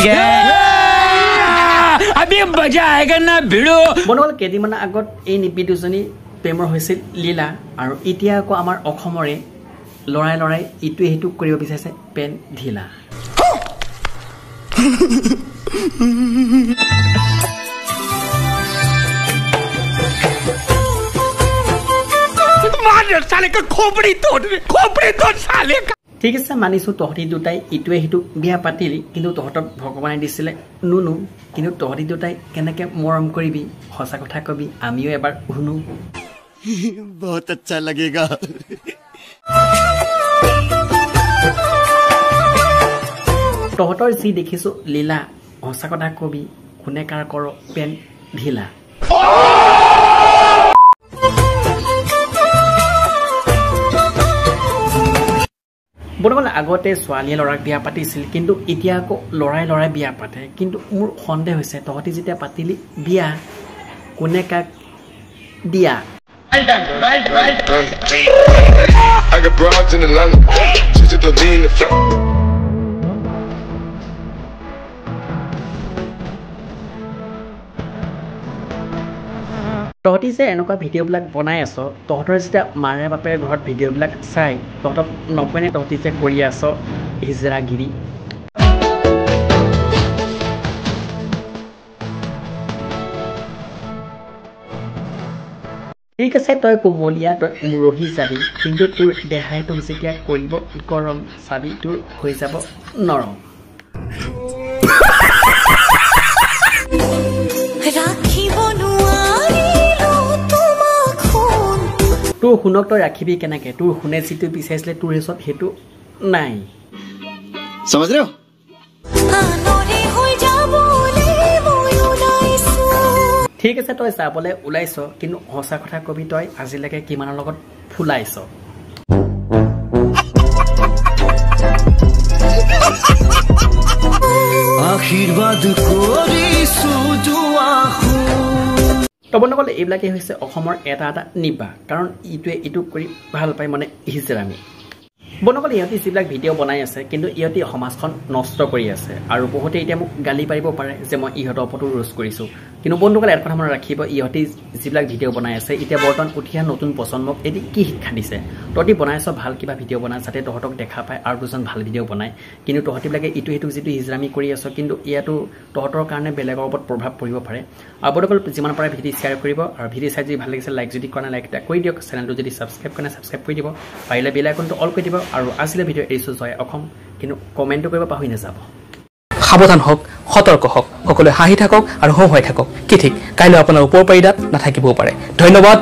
जाएगा अभी मजा आएगा ना भिड़ो বন্ধুসকল কেইদিনমান আগত এই নিপি দুজনী প্ৰেমৰ হৈছিল লীলা আৰু এতিয়া আকৌ আমাৰ অসমৰে লৰাই লৰাই ইটোৱে সিটোক কৰিব বিচাৰিছে পেন ঢিলা साले का खोपड़ी तोड़ साले का ঠিক আছে মানিছো তহতি দুটাই ইটোৱে সিটোক বিয়া পাতিলি কিন্তু তহতক ভগৱানে দিছিলে নুনু কিন্তু তহতি দুটাই কেনেকে মৰম কৰিবি হসা কথা কবি আমিও এবাৰ শুনো बहुत अच्छा लगेगा তহতৰ যি দেখিছো লীলা হসা কথা কবি কোনে কাৰ কৰ পেন ঢিলা বৰ্তমান আগতে ছোৱালীয়ে লৰাক বিয়া পাতিছিল কিন্তু এতিয়া আকৌ লৰাই লৰাই বিয়া পাতে কিন্তু মোৰ সন্দেহ হৈছে তহতি যেতিয়া পাতিলি বিয়া কোনে কাক দিয়া I got broads in Atlanta. She's at the lean the flow. তহতি যে এনেকুৱা ভিডিঅ'বিলাক বনাই আছ তহতৰ যেতিয়া মাৰে বাপেৰে ঘৰত ভিডিঅ'বিলাক চাই তহতক নকনে তহতি যে কৰি আছ হিজৰাগিৰি ঠিক আছে তই কোমলীয়া তই মুৰহি যাবি কিন্তু তোৰ দেহাই তোক যেতিয়া কৰিব গৰম চাবি তোৰ হৈ যাব নৰম তোৰ শুনক তই ৰাখিবি কেনেকে তোৰ শুনে যিটো বিচাৰিছিলে তোৰ হিচাপ সেইটো নাই समझ रहे हो ঠিক আছে তই চাবলৈ ওলাইছ কিন্তু সঁচা কথা কবি তই আজিলৈকে কিমানৰ লগত ফুলাইছ आशीर्वाद কৰিছো জুৱাখু তবনকল এইবিলাকে হৈছে অসমৰ এটা এটা নিবা কাৰণ ইটোৱে ইটোক কৰি ভাল পায় মানে হিজৰামি বনকল ইহঁতি যিবিলাক ভিডিঅ' বনাই আছে কিন্তু ইহঁতি সমাজখন নষ্ট কৰি আছে আৰু বহুতে এতিয়া মোক গালি পাৰিব পাৰে যে মই ইহঁতৰ ওপৰতো ৰোজ কৰিছোঁ কিন্তু বন্ধুসকল এটা কথা মনত ৰাখিব ইহঁতি যিবিলাক ভিডিঅ' বনাই আছে এতিয়া বৰ্তমান উঠি অহা নতুন প্ৰজন্মক এটি কি শিক্ষা দিছে তহঁতি বনাইছ ভাল কিবা ভিডিঅ' বনাই যাতে তহঁতক দেখা পায় আৰু দুজন ভাল ভিডিঅ' বনায় কিন্তু তহঁতিবিলাকে ইটো সিটোক যিটো হিজৰামি কৰি আছ কিন্তু ইয়াতো তহঁতৰ কাৰণে বেলেগৰ ওপৰত প্ৰভাৱ পৰিব পাৰে আৰু বন্ধুসকল যিমান পাৰে ভিডিঅ' শ্বেয়াৰ কৰিব আৰু ভিডিঅ' চাই যদি ভাল লাগিছে লাইক যদি কৰা নাই লাইক এটা কৰি দিয়ক চেনেলটো যদি ছাবস্ক্ৰাইব কৰা নাই ছাবস্ক্ৰাইব কৰি দিব পাৰিলে বেল আইকনটো অল কৰি দিব আৰু আজিলে ভিডিঅ' এৰিছো জয় অসম কিন্তু কমেণ্টটো কৰিব পাহৰি নাযাব সাৱধান হওক সতৰ্ক হওক সকলোৱে হাঁহি থাকক আৰু হওঁ হৈ থাকক কি ঠিক কাইলৈ আপোনাৰ ওপৰ পাৰিদাত নাথাকিবও পাৰে ধন্যবাদ